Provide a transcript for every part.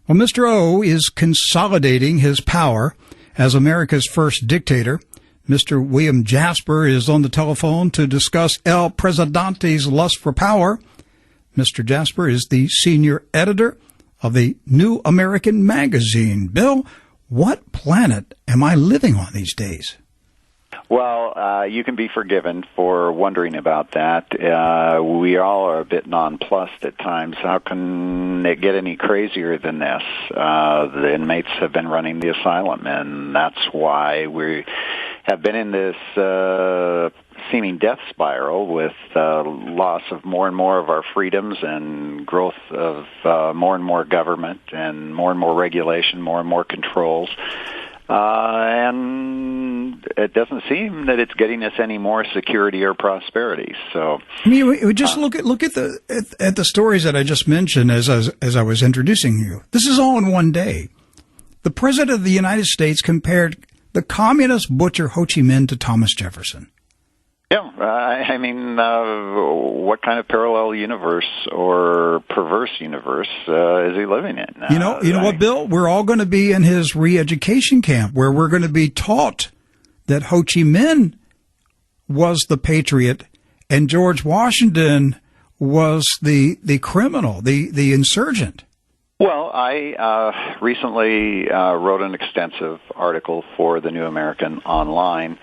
Well, Mr. O is consolidating his power as America's first dictator. Mr. William Jasper is on the telephone to discuss El Presidente's lust for power. Mr. Jasper is the senior editor of the New American Magazine. Bill, what planet am I living on these days? Well, you can be forgiven for wondering about that. We all are a bit nonplussed at times. How can it get any crazier than this? The inmates have been running the asylum, and that's why we have been in this seeming death spiral with loss of more and more of our freedoms and growth of more and more government and more regulation, more and more controls. And it doesn't seem that it's getting us any more security or prosperity. So, I mean, we just look at the stories that I just mentioned as I was introducing you. This is all in one day. The President of the United States compared the communist butcher Ho Chi Minh to Thomas Jefferson. Yeah, I mean, what kind of parallel universe or perverse universe is he living in? You know what, Bill? We're all going to be in his re-education camp, where we're going to be taught that Ho Chi Minh was the patriot and George Washington was the criminal, the insurgent. Well, I recently wrote an extensive article for the New American Online,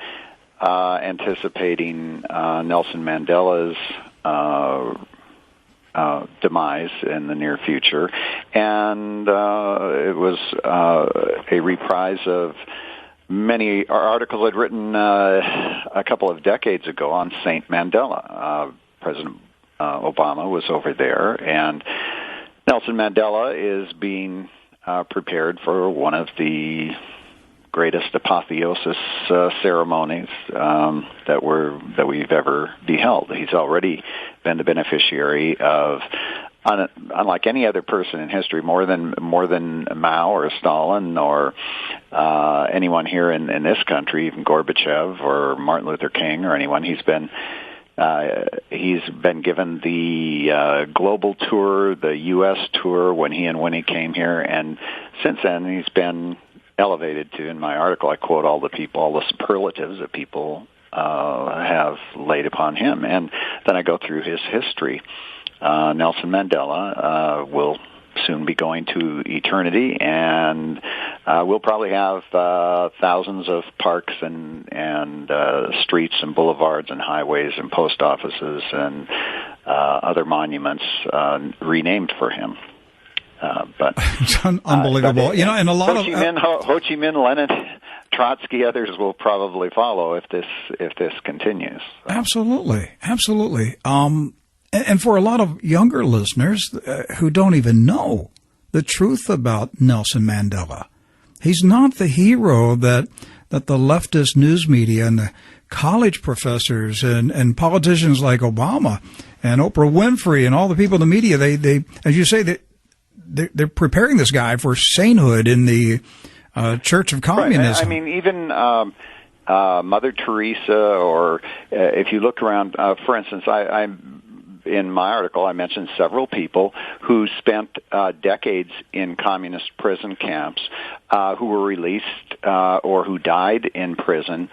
anticipating Nelson Mandela's demise in the near future, and it was a reprise of many articles I'd written a couple of decades ago on Saint Mandela. President Obama was over there, and Nelson Mandela is being prepared for one of the greatest apotheosis ceremonies that we've ever beheld. He's already been the beneficiary of, unlike any other person in history, more than Mao or Stalin or anyone here in this country, even Gorbachev or Martin Luther King or anyone. He's been given the global tour, the U.S. tour when he came here, and since then he's been elevated to. In my article, I quote all the superlatives that people have laid upon him, and then I go through his history. Nelson Mandela will soon be going to eternity, and we'll probably have thousands of parks and streets and boulevards and highways and post offices and other monuments renamed for him. But it's unbelievable, and a lot Ho Chi Minh, Lenin, Trotsky, others will probably follow if this continues. So. Absolutely. And for a lot of younger listeners who don't even know the truth about Nelson Mandela, he's not the hero that the leftist news media and the college professors and politicians like Obama and Oprah Winfrey and all the people in the media. They as you say, they're preparing this guy for sainthood in the Church of Communism. Right. I mean, even Mother Teresa, or if you look around, for instance, in my article, I mentioned several people who spent decades in communist prison camps, who were released or who died in prison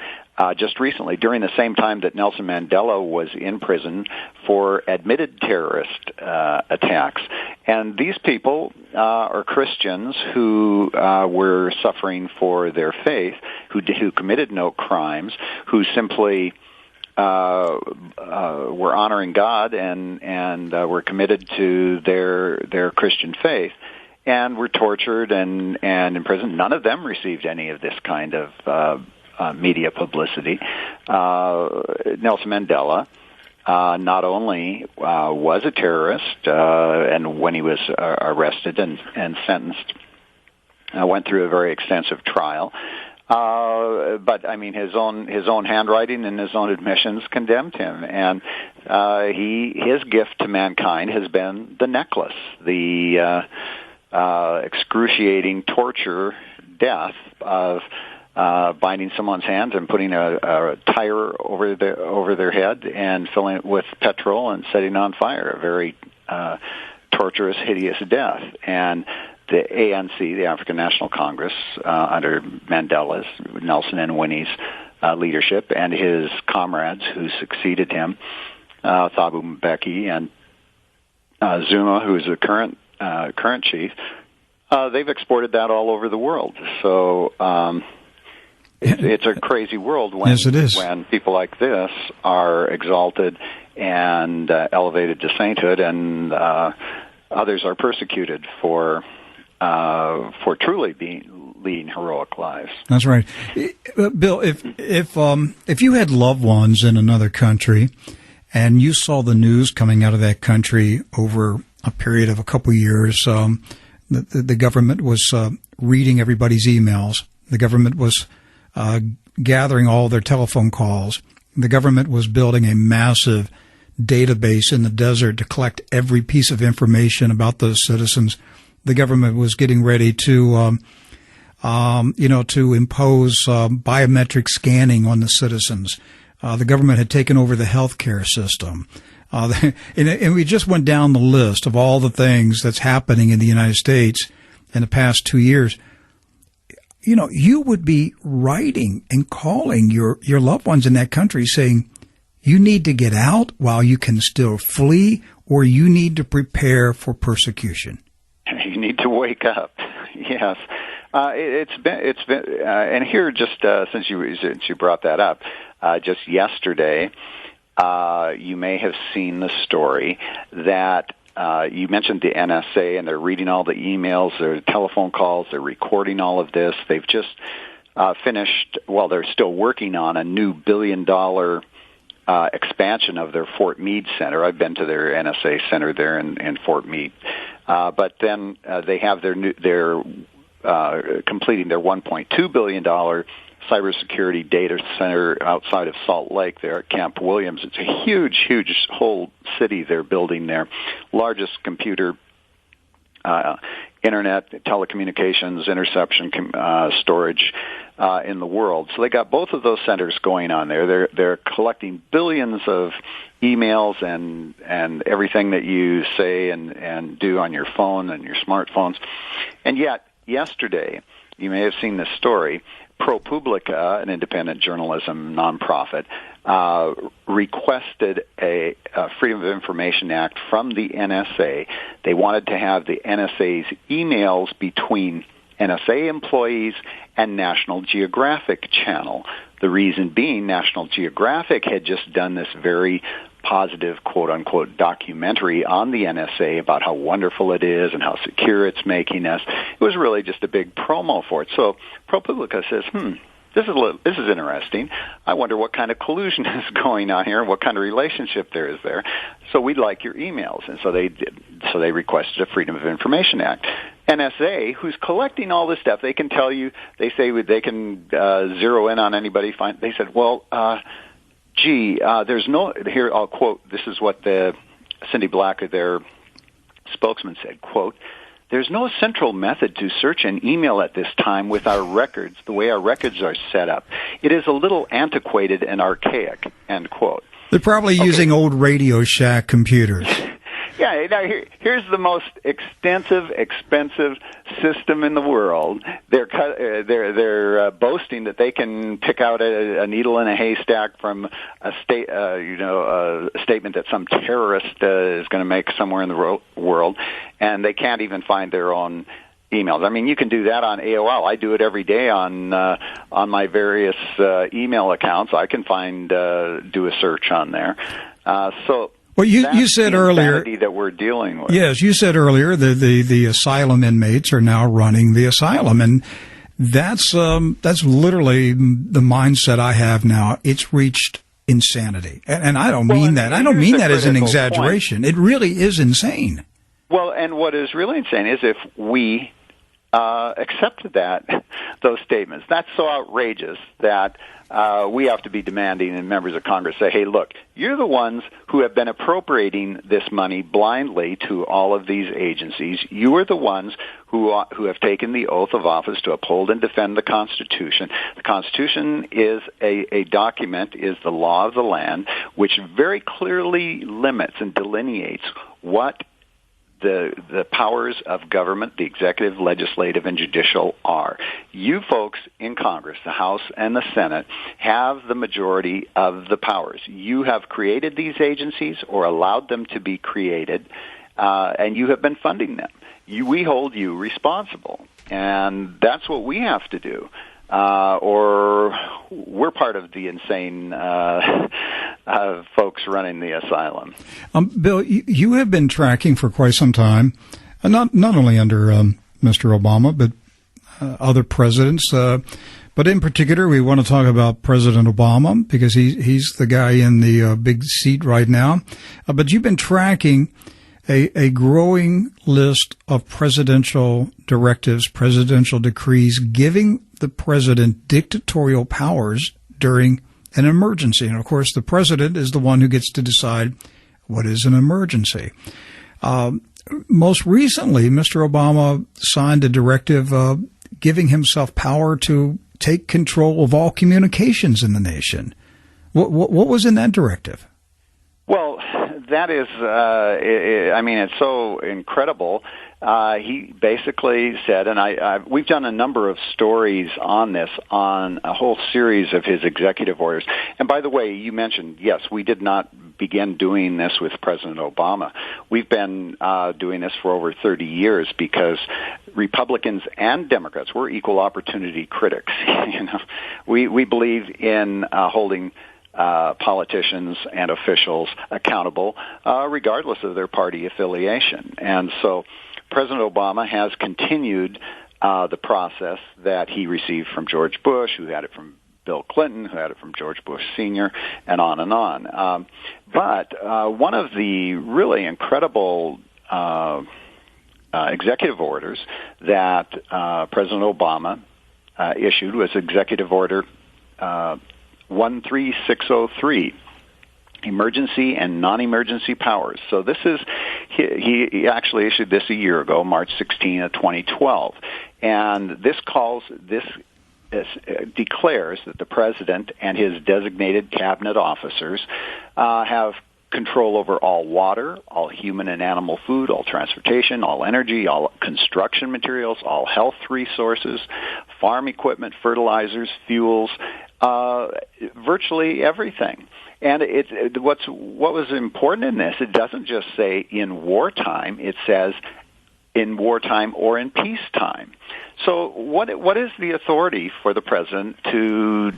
just recently, during the same time that Nelson Mandela was in prison for admitted terrorist attacks. And these people are Christians who were suffering for their faith, who committed no crimes, who simply were honoring God and were committed to their Christian faith, and were tortured and imprisoned. None of them received any of this kind of media publicity. Nelson Mandela not only was a terrorist, and when he was arrested and sentenced, went through a very extensive trial. But I mean, his own handwriting and his own admissions condemned him, and his gift to mankind has been the necklace, the excruciating torture, death of binding someone's hands and putting a tire over their head and filling it with petrol and setting on fire. A very torturous, hideous death, and the ANC, the African National Congress, under Mandela's, Nelson and Winnie's leadership, and his comrades who succeeded him, Thabo Mbeki and Zuma, who is the current chief, they've exported that all over the world. So it's a crazy world when, yes, it is. When people like this are exalted and elevated to sainthood, and others are persecuted for truly leading heroic lives. That's right, Bill. If you had loved ones in another country, and you saw the news coming out of that country over a period of a couple of years, the government was reading everybody's emails. The government was gathering all their telephone calls. The government was building a massive database in the desert to collect every piece of information about those citizens. The government was getting ready to, to impose biometric scanning on the citizens. The government had taken over the healthcare system. And we just went down the list of all the things that's happening in the United States in the past 2 years. You know, you would be writing and calling your loved ones in that country saying, you need to get out while you can still flee, or you need to prepare for persecution. You need to wake up. Yes. It's been, and here just, since you brought that up, just yesterday, you may have seen the story that you mentioned the NSA, and they're reading all the emails, their telephone calls, they're recording all of this. They've just finished, well, they're still working on a new $1 billion expansion of their Fort Meade Center. I've been to their NSA center there in Fort Meade. But then they have their completing their $1.2 billion cybersecurity data center outside of Salt Lake there at Camp Williams. It's a huge, huge whole city they're building there. Largest computer, internet, telecommunications, interception, storage in the world. So they got both of those centers going on there. They're collecting billions of emails and everything that you say and do on your phone and your smartphones. And yet, yesterday, you may have seen this story, ProPublica, an independent journalism nonprofit, requested a Freedom of Information Act from the NSA. They wanted to have the NSA's emails between NSA employees and National Geographic Channel. The reason being, National Geographic had just done this very positive, quote-unquote, documentary on the NSA about how wonderful it is and how secure it's making us. It was really just a big promo for it. So ProPublica says, this is interesting. I wonder what kind of collusion is going on here and what kind of relationship there is there. So we'd like your emails. And so they did. So they requested a Freedom of Information Act. NSA, who's collecting all this stuff, they can tell you, they say they can zero in on anybody. They said, well, there's no, here I'll quote, this is what Cindy Black, their spokesman, said, quote, there's no central method to search an email at this time with our records, the way our records are set up. It is a little antiquated and archaic, end quote. They're probably using old Radio Shack computers. Yeah, now here's the most extensive, expensive system in the world. They're boasting that they can pick out a needle in a haystack from a statement that some terrorist is going to make somewhere in the world, and they can't even find their own emails. I mean, you can do that on AOL. I do it every day on my various email accounts. I can do a search on there. Well, you said earlier that we're dealing with. Yes, you said earlier the asylum inmates are now running the asylum, and that's literally the mindset I have now. It's reached insanity, and I don't mean that. I don't mean that as an exaggeration. Point. It really is insane. Well, and what is really insane is if we accepted those statements. That's so outrageous that we have to be demanding, and members of Congress say, hey, look, you're the ones who have been appropriating this money blindly to all of these agencies. You are the ones who have taken the oath of office to uphold and defend the Constitution. The Constitution is a document, is the law of the land, which very clearly limits and delineates what the powers of government, the executive, legislative, and judicial are. You folks in Congress, the House and the Senate, have the majority of the powers. You have created these agencies or allowed them to be created, and you have been funding them. We hold you responsible, and that's what we have to do. Or we're part of the insane folks running the asylum. Bill, you have been tracking for quite some time, not only under Mr. Obama, but other presidents. But in particular, we want to talk about President Obama because he's the guy in the big seat right now. But you've been tracking a growing list of presidential directives, presidential decrees giving the president dictatorial powers during an emergency. And, of course, the president is the one who gets to decide what is an emergency. Most recently, Mr. Obama signed a directive giving himself power to take control of all communications in the nation. What was in that directive? Well, that is, it's so incredible. He basically said, and we've done a number of stories on this, on a whole series of his executive orders. And by the way, you mentioned, yes, we did not begin doing this with President Obama. We've been doing this for over 30 years because Republicans and Democrats, we're equal opportunity critics. We believe in holding politicians and officials accountable, regardless of their party affiliation. And so President Obama has continued the process that he received from George Bush, who had it from Bill Clinton, who had it from George Bush Sr., and on and on. But one of the really incredible executive orders that President Obama issued was Executive Order 13603, emergency and non-emergency powers. So this is, he actually issued this a year ago, March 16 of 2012. And this declares that the president and his designated cabinet officers have control over all water, all human and animal food, all transportation, all energy, all construction materials, all health resources, farm equipment, fertilizers, fuels, virtually everything. And what was important in this, it doesn't just say in wartime, it says in wartime or in peacetime. So what is the authority for the president to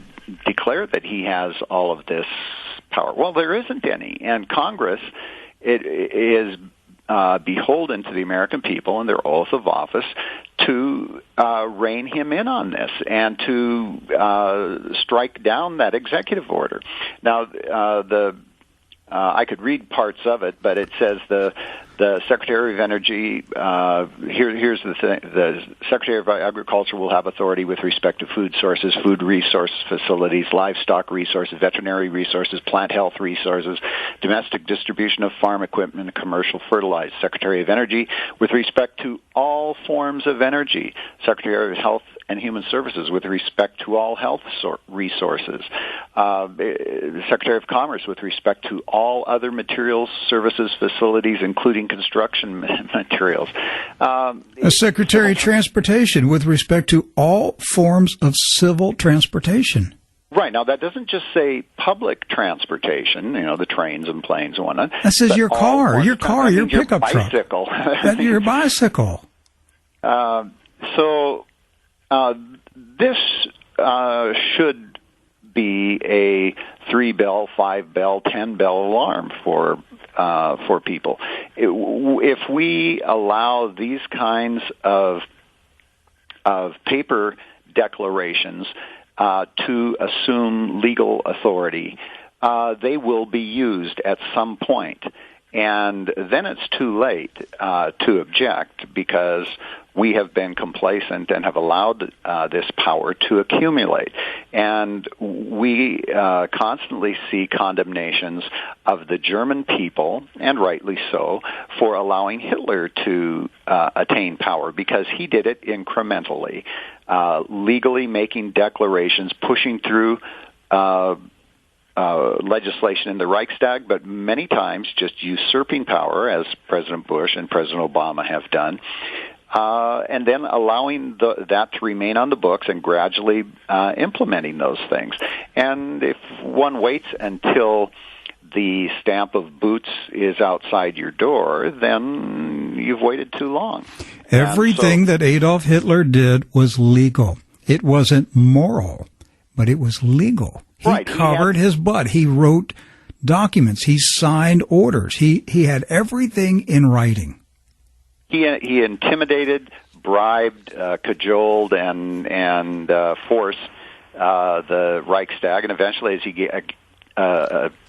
declare that he has all of this power? Well, there isn't any. And Congress is beholden to the American people and their oath of office to rein him in on this and to strike down that executive order. Now, I could read parts of it, but it says the Secretary of Energy, here's the thing, the Secretary of Agriculture will have authority with respect to food sources, food resource facilities, livestock resources, veterinary resources, plant health resources, domestic distribution of farm equipment, and commercial fertilizer. Secretary of Energy with respect to all forms of energy. Secretary of Health and Human Services with respect to all health resources. Secretary of Commerce with respect to all other materials, services, facilities, including construction materials. Secretary of Transportation with respect to all forms of civil transportation. Right. Now, that doesn't just say public transportation, the trains and planes and whatnot. That says your car, your pickup truck. Bicycle. Your bicycle. So this should be a 3-bell, 5-bell, 10-bell alarm for people. If we allow these kinds of paper declarations to assume legal authority, they will be used at some point. And then it's too late to object because we have been complacent and have allowed this power to accumulate. And we constantly see condemnations of the German people, and rightly so, for allowing Hitler to attain power because he did it incrementally, legally making declarations, pushing through legislation in the Reichstag, but many times just usurping power, as President Bush and President Obama have done, and then allowing that to remain on the books and gradually implementing those things. And if one waits until the stamp of boots is outside your door, then you've waited too long. Everything that Adolf Hitler did was legal. It wasn't moral, but it was legal. He covered his butt. He wrote documents. He signed orders. He had everything in writing. He intimidated, bribed, cajoled, and forced the Reichstag, and eventually, as he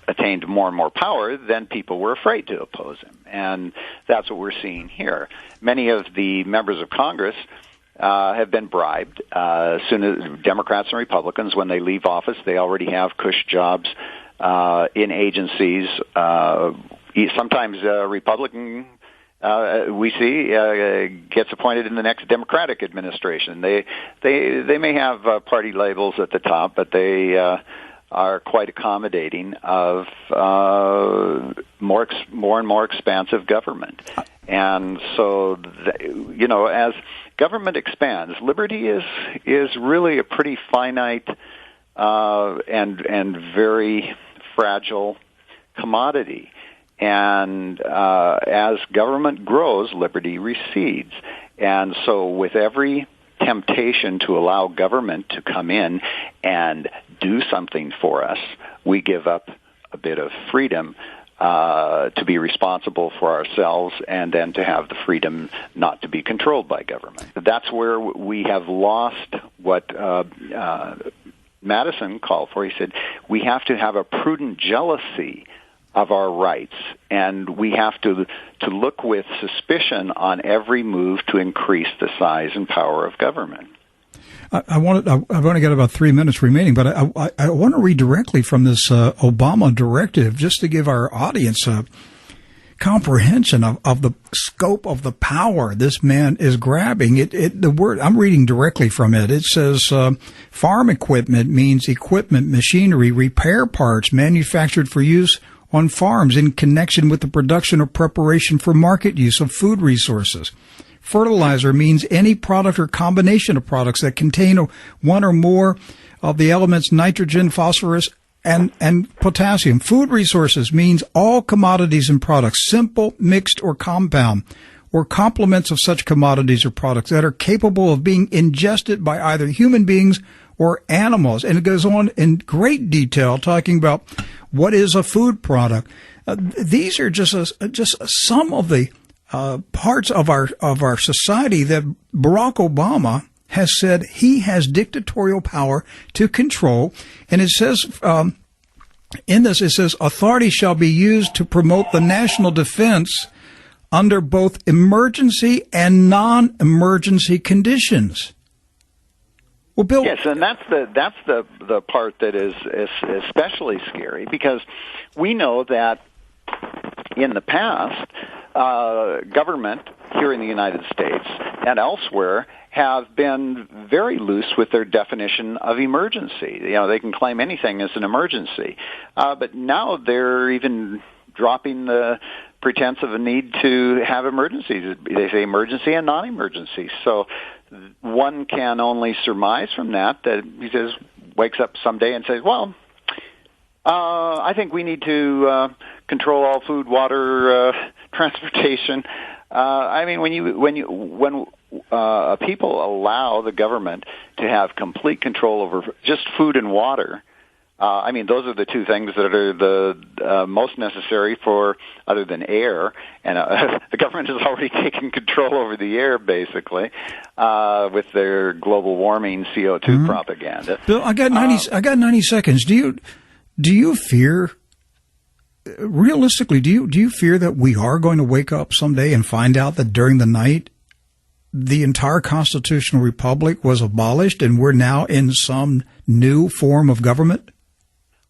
attained more and more power, then people were afraid to oppose him, and that's what we're seeing here. Many of the members of Congress have been bribed. Soon as Democrats and Republicans, when they leave office, they already have cush jobs in agencies. Sometimes Republican. We see gets appointed in the next Democratic administration. They may have party labels at the top, but they are quite accommodating of more and more expansive government. And so, as government expands, liberty is really a pretty finite and very fragile commodity. And as government grows, liberty recedes. And so with every temptation to allow government to come in and do something for us, we give up a bit of freedom to be responsible for ourselves and then to have the freedom not to be controlled by government. That's where we have lost what Madison called for. He said, we have to have a prudent jealousy of our rights, and we have to look with suspicion on every move to increase the size and power of government. I've only got about 3 minutes remaining, but I want to read directly from this Obama directive just to give our audience a comprehension of the scope of the power this man is grabbing. The word I'm reading directly from it. It says farm equipment means equipment, machinery, repair parts manufactured for use on farms in connection with the production or preparation for market use of food resources. Fertilizer means any product or combination of products that contain one or more of the elements nitrogen, phosphorus, and potassium. Food resources means all commodities and products, simple, mixed, or compound, or complements of such commodities or products that are capable of being ingested by either human beings or animals. And it goes on in great detail talking about what is a food product. These are just some of the parts of our society that Barack Obama has said he has dictatorial power to control. And it says in this, it says authority shall be used to promote the national defense under both emergency and non-emergency conditions. Well, Bill. Yes, and that's the part that is especially scary, because we know that in the past, government here in the United States and elsewhere have been very loose with their definition of emergency. They can claim anything as an emergency, but now they're even dropping the pretense of a need to have emergencies. They say emergency and non-emergency. So one can only surmise from that he says, wakes up someday and says, well, I think we need to control all food, water, transportation. I mean, when people allow the government to have complete control over just food and water, I mean, those are the two things that are the most necessary for, other than air. And the government has already taken control over the air, basically, with their global warming CO2 propaganda. Bill, I got 90 seconds. Do you fear? Realistically, do you fear that we are going to wake up someday and find out that during the night the entire constitutional republic was abolished and we're now in some new form of government?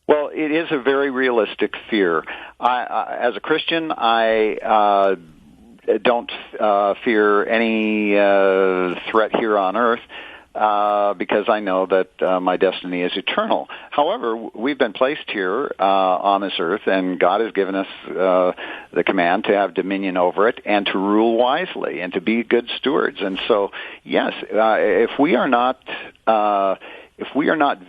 Well, it is a very realistic fear. As a Christian, I don't fear any threat here on earth, because I know that my destiny is eternal. However, we've been placed here on this earth, and God has given us the command to have dominion over it and to rule wisely and to be good stewards. And so, yes, if we are not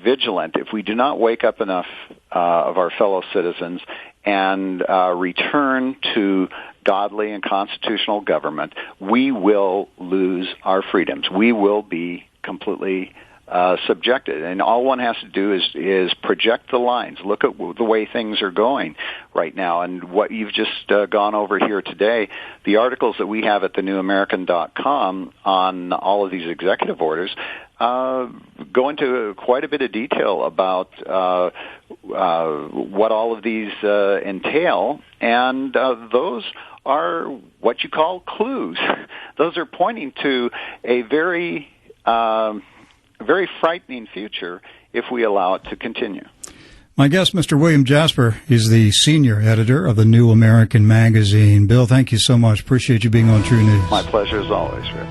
vigilant, if we do not wake up enough of our fellow citizens and return to godly and constitutional government, we will lose our freedoms. We will be completely subjected. And all one has to do is project the lines, look at the way things are going right now. And what you've just gone over here today, the articles that we have at thenewamerican.com on all of these executive orders go into quite a bit of detail about what all of these entail, and those are what you call clues. Those are pointing to a very frightening future if we allow it to continue. My guest, Mr. William Jasper, is the senior editor of the New American Magazine. Bill, thank you so much. Appreciate you being on TruNews. My pleasure as always, Rick.